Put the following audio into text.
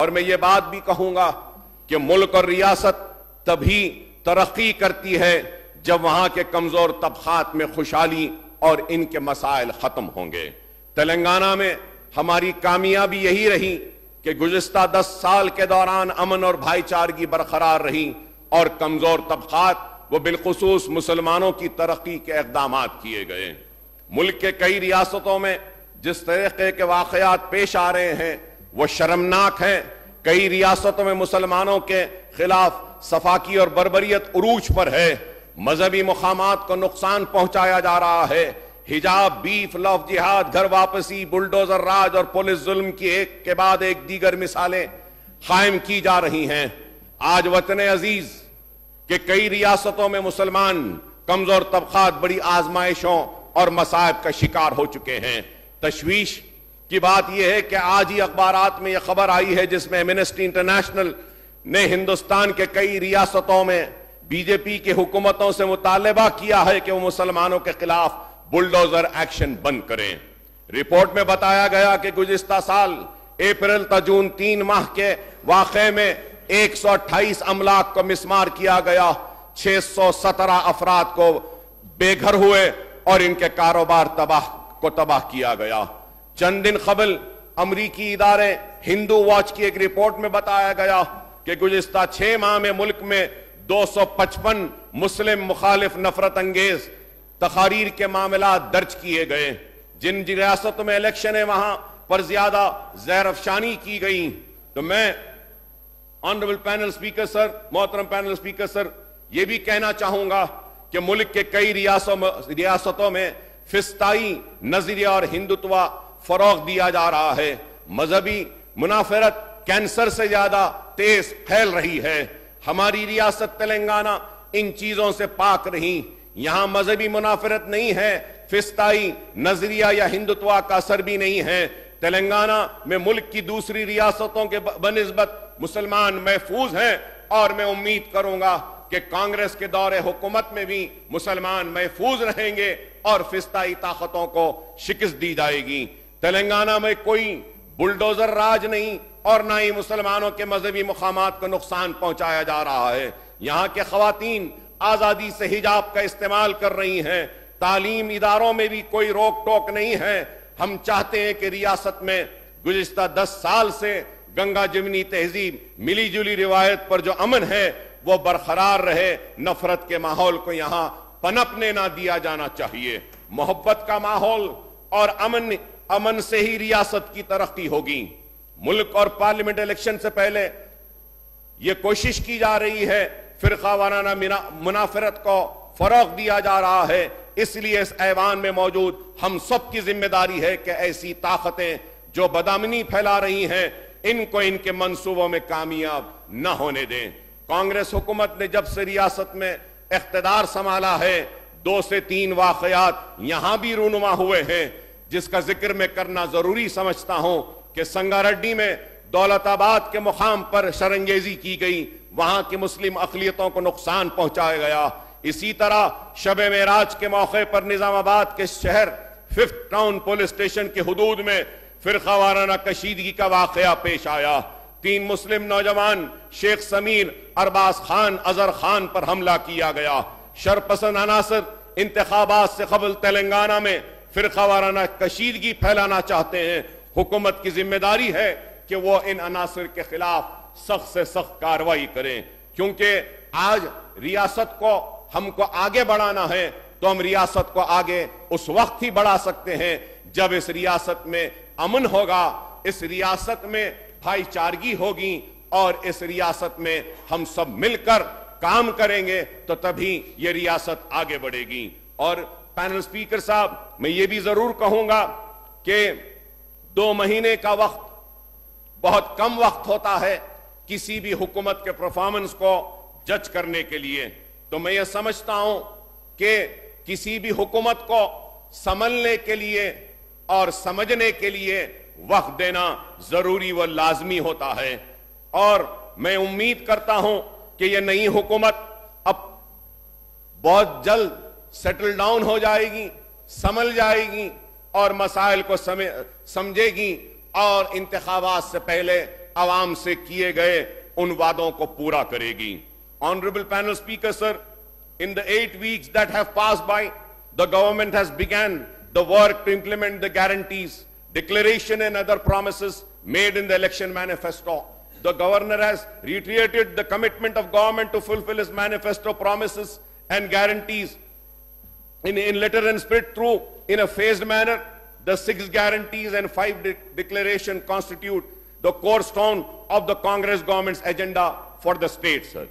اور میں یہ بات بھی کہوں گا کہ ملک اور ریاست تبھی ترقی کرتی ہے جب وہاں کے کمزور طبقات میں خوشحالی اور ان کے مسائل ختم ہوں گے۔ تلنگانہ میں ہماری کامیابی یہی رہی کہ گزشتہ 10 سال کے دوران امن اور بھائی چارگی برقرار رہی اور کمزور طبقات وہ بالخصوص مسلمانوں کی ترقی کے اقدامات کیے گئے۔ ملک کے کئی ریاستوں میں جس طریقے کے واقعات پیش آ رہے ہیں وہ شرمناک ہیں۔ کئی ریاستوں میں مسلمانوں کے خلاف سفاکی اور بربریت عروج پر ہے، مذہبی مقامات کو نقصان پہنچایا جا رہا ہے، حجاب، بیف، لف جہاد، گھر واپسی، بلڈوزر راج اور پولیس ظلم کی ایک کے بعد ایک دیگر مثالیں قائم کی جا رہی ہیں۔ آج وطن عزیز کہ کئی ریاستوں میں مسلمان کمزور طبقات بڑی آزمائشوں اور مصائب کا شکار ہو چکے ہیں۔ تشویش کی بات یہ ہے کہ آج ہی اخبارات میں یہ خبر آئی ہے جس میں ایمنسٹی انٹرنیشنل نے ہندوستان کے کئی ریاستوں میں بی جے پی کی حکومتوں سے مطالبہ کیا ہے کہ وہ مسلمانوں کے خلاف بلڈوزر ایکشن بند کریں۔ رپورٹ میں بتایا گیا کہ گزشتہ سال اپریل تا جون 3 ماہ کے واقعے میں 128 املاک کو مسمار کیا گیا، 617 افراد کو بے گھر ہوئے اور ان کے کاروبار تباہ کیا گیا۔ چند دن قبل امریکی ادارے ہندو واچ کی ایک رپورٹ میں بتایا گیا کہ گزشتہ 6 ماہ میں ملک میں 255 مسلم مخالف نفرت انگیز تقاریر کے معاملات درج کیے گئے۔ جن ریاستوں میں الیکشن ہے وہاں پر زیادہ زہر افشانی کی گئی۔ تو میں آنریبل پینل سپیکر سر، محترم پینل سپیکر سر، یہ بھی کہنا چاہوں گا کہ ملک کے کئی ریاستوں میں فسطائی نظریہ اور ہندوتوا فروغ دیا جا رہا ہے۔ مذہبی منافرت کینسر سے زیادہ تیز پھیل رہی ہے۔ ہماری ریاست تلنگانہ ان چیزوں سے پاک رہی۔ یہاں مذہبی منافرت نہیں ہے، فسطائی نظریہ یا ہندوتوا کا اثر بھی نہیں ہے۔ تلنگانہ میں ملک کی دوسری ریاستوں کے بنسبت مسلمان محفوظ ہیں اور میں امید کروں گا کہ کانگریس کے دور حکومت میں بھی مسلمان محفوظ رہیں گے اور فسطائی طاقتوں کو شکست دی جائے گی۔ تلنگانہ میں کوئی بلڈوزر راج نہیں اور نہ ہی مسلمانوں کے مذہبی مقامات کو نقصان پہنچایا جا رہا ہے۔ یہاں کے خواتین آزادی سے حجاب کا استعمال کر رہی ہیں، تعلیم اداروں میں بھی کوئی روک ٹوک نہیں ہے۔ ہم چاہتے ہیں کہ ریاست میں گزشتہ 10 سال سے گنگا جمنی تہذیب، ملی جلی روایت پر جو امن ہے وہ برقرار رہے۔ نفرت کے ماحول کو یہاں پنپنے نہ دیا جانا چاہیے۔ محبت کا ماحول اور امن سے ہی ریاست کی ترقی ہوگی۔ ملک اور پارلیمنٹ الیکشن سے پہلے یہ کوشش کی جا رہی ہے، فرقہ وارانہ منافرت کو فروغ دیا جا رہا ہے۔ اس لیے اس ایوان میں موجود ہم سب کی ذمہ داری ہے کہ ایسی طاقتیں جو بدامنی پھیلا رہی ہیں ان کو ان کے منصوبوں میں کامیاب نہ ہونے دیں۔ کانگریس حکومت نے جب سے ریاست میں اقتدار سنبھالا ہے 2 سے 3 واقعات یہاں بھی رونما ہوئے ہیں جس کا ذکر میں کرنا ضروری سمجھتا ہوں کہ سنگاریڈی میں دولت آباد کے مقام پر شرنگیزی کی گئی، وہاں کی مسلم اقلیتوں کو نقصان پہنچایا گیا۔ اسی طرح شب معراج کے موقع پر نظام آباد کے شہر 5th ٹاؤن پولیس اسٹیشن کے حدود میں فرقہ وارانہ کشیدگی کا واقعہ پیش آیا۔ 3 مسلم نوجوان شیخ سمیر، ارباز خان، اظہر خان پر حملہ کیا گیا۔ شرپسند عناصر انتخابات سے قبل تلنگانہ میں فرقہ وارانہ کشیدگی پھیلانا چاہتے ہیں۔ حکومت کی ذمہ داری ہے کہ وہ ان عناصر کے خلاف سخت سے سخت کارروائی کریں، کیونکہ آج ریاست کو ہم کو آگے بڑھانا ہے تو ہم ریاست کو آگے اس وقت ہی بڑھا سکتے ہیں جب اس ریاست میں امن ہوگا، اس ریاست میں بھائی چارگی ہوگی اور اس ریاست میں ہم سب مل کر کام کریں گے تو تبھی یہ ریاست آگے بڑھے گی۔ اور پینل سپیکر صاحب، میں یہ بھی ضرور کہوں گا کہ 2 مہینے کا وقت بہت کم وقت ہوتا ہے کسی بھی حکومت کے پرفارمنس کو جج کرنے کے لیے۔ تو میں یہ سمجھتا ہوں کہ کسی بھی حکومت کو سنبھلنے کے لیے اور سمجھنے کے لیے وقت دینا ضروری و لازمی ہوتا ہے، اور میں امید کرتا ہوں کہ یہ نئی حکومت اب بہت جلد سیٹل ڈاؤن ہو جائے گی، سنبھل جائے گی اور مسائل کو سمجھے گی اور انتخابات سے پہلے عوام سے کیے گئے ان وعدوں کو پورا کرے گی. Honorable panel speaker, sir, in the 8 weeks that have passed by, the government has begun the work to implement the guarantees, declaration and other promises made in the election manifesto. The governor has reiterated the commitment of government to fulfill his manifesto promises and guarantees in letter and spirit through in a phased manner. The 6 guarantees and 5 declarations constitute the core stone of the Congress government's agenda for the state, sir.